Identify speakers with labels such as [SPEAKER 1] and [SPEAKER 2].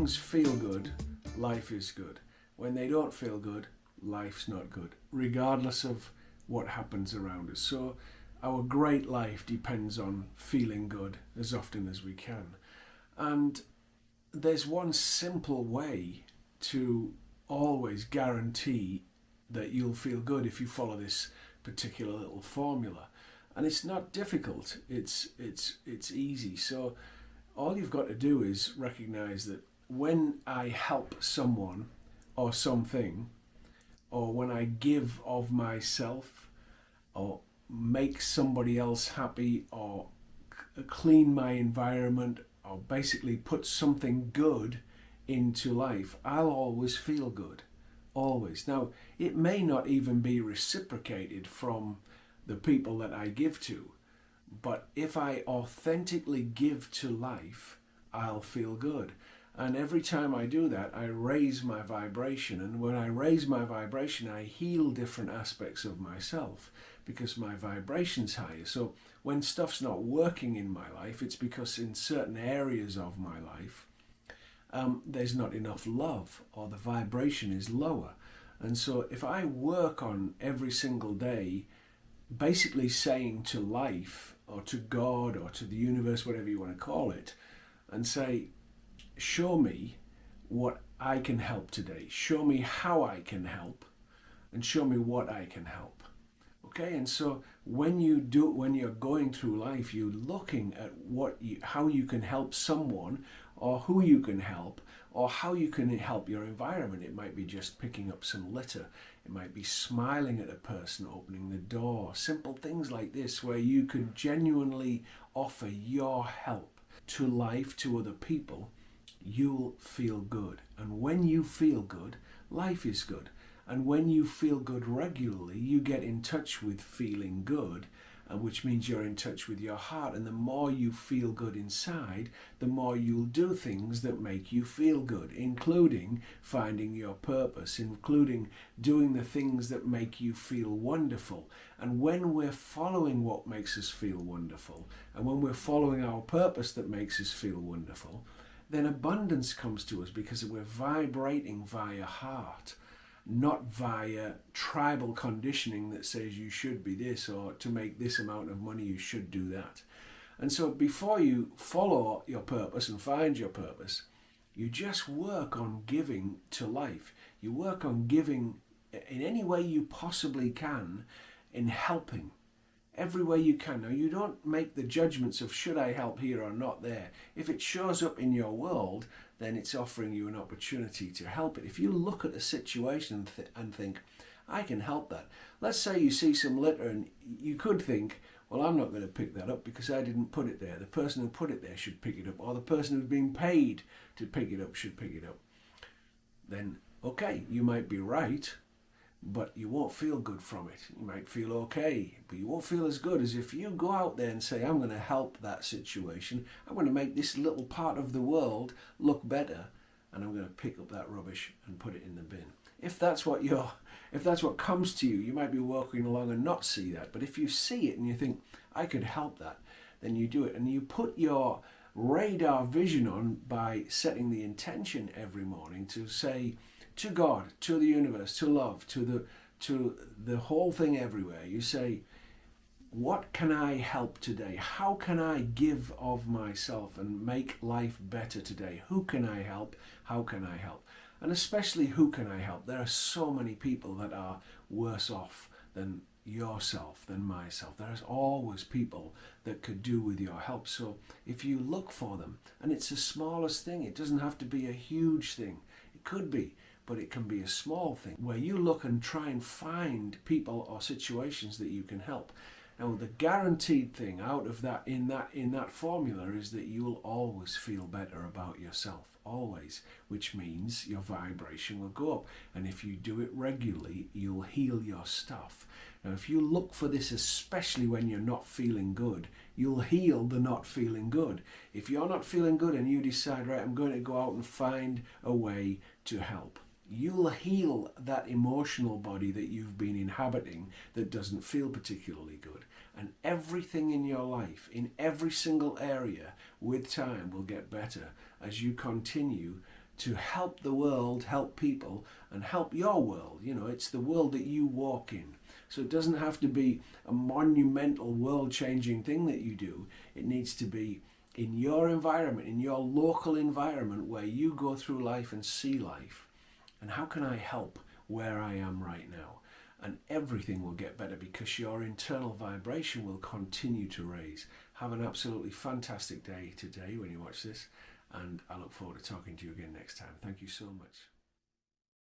[SPEAKER 1] things feel good, life is good. When they don't feel good, life's not good, regardless of what happens around us. So our great life depends on feeling good as often as we can. And there's one simple way to always guarantee that you'll feel good if you follow this particular little formula. And it's not difficult, it's easy. So all you've got to do is recognize that when I help someone or something, or when I give of myself, or make somebody else happy, or clean my environment, or basically put something good into life, I'll always feel good. Always. Now, it may not even be reciprocated from the people that I give to, but if I authentically give to life, I'll feel good. And every time I do that, I raise my vibration. And when I raise my vibration, I heal different aspects of myself because my vibration's higher. So when stuff's not working in my life, it's because in certain areas of my life, there's not enough love, or the vibration is lower. And so if I work on every single day basically saying to life, or to God, or to the universe, whatever you want to call it, and say, show me what I can help today, show me how I can help, and show me what I can help. Okay, and so when you're going through life, you're looking at how you can help someone, or who you can help, or how you can help your environment. It might be just picking up some litter. It might be smiling at a person, opening the door. Simple things like this, where you could genuinely offer your help to life, to other people. You'll feel good. And when you feel good, life is good. And when you feel good regularly, you get in touch with feeling good, which means you're in touch with your heart. And the more you feel good inside, the more you'll do things that make you feel good, including finding your purpose, including doing the things that make you feel wonderful. And when we're following what makes us feel wonderful, and when we're following our purpose that makes us feel wonderful, then abundance comes to us because we're vibrating via heart, not via tribal conditioning that says you should be this, or to make this amount of money you should do that. And so before you follow your purpose and find your purpose, you just work on giving to life. You work on giving in any way you possibly can, in helping every way you can. Now, you don't make the judgments of should I help here or not there. If it shows up in your world, then it's offering you an opportunity to help it. If you look at a situation and think, I can help that. Let's say you see some litter and you could think, well, I'm not going to pick that up because I didn't put it there. The person who put it there should pick it up, or the person who's being paid to pick it up should pick it up. Then, okay, you might be right, but you won't feel good from it. You might feel okay, but you won't feel as good as if you go out there and say, I'm going to help that situation. I'm going to make this little part of the world look better, and I'm going to pick up that rubbish and put it in the bin. If that's what comes to you, you might be walking along and not see that. But if you see it and you think, I could help that, then you do it. And you put your radar vision on by setting the intention every morning to say, to God, to the universe, to love, to the whole thing everywhere. You say, what can I help today? How can I give of myself and make life better today? Who can I help? How can I help? And especially, who can I help? There are so many people that are worse off than yourself, than myself. There's always people that could do with your help. So if you look for them, and it's the smallest thing, it doesn't have to be a huge thing. It could be, but it can be a small thing where you look and try and find people or situations that you can help. Now, the guaranteed thing out of that in that formula is that you'll always feel better about yourself, always, which means your vibration will go up. And if you do it regularly, you'll heal your stuff. Now, if you look for this, especially when you're not feeling good, you'll heal the not feeling good. If you're not feeling good and you decide, right, I'm going to go out and find a way to help, you'll heal that emotional body that you've been inhabiting that doesn't feel particularly good. And everything in your life, in every single area, with time will get better as you continue to help the world, help people, and help your world. You know, it's the world that you walk in. So it doesn't have to be a monumental, world-changing thing that you do. It needs to be in your environment, in your local environment where you go through life and see life. And how can I help where I am right now? And everything will get better because your internal vibration will continue to raise. Have an absolutely fantastic day today when you watch this, and I look forward to talking to you again next time. Thank you so much.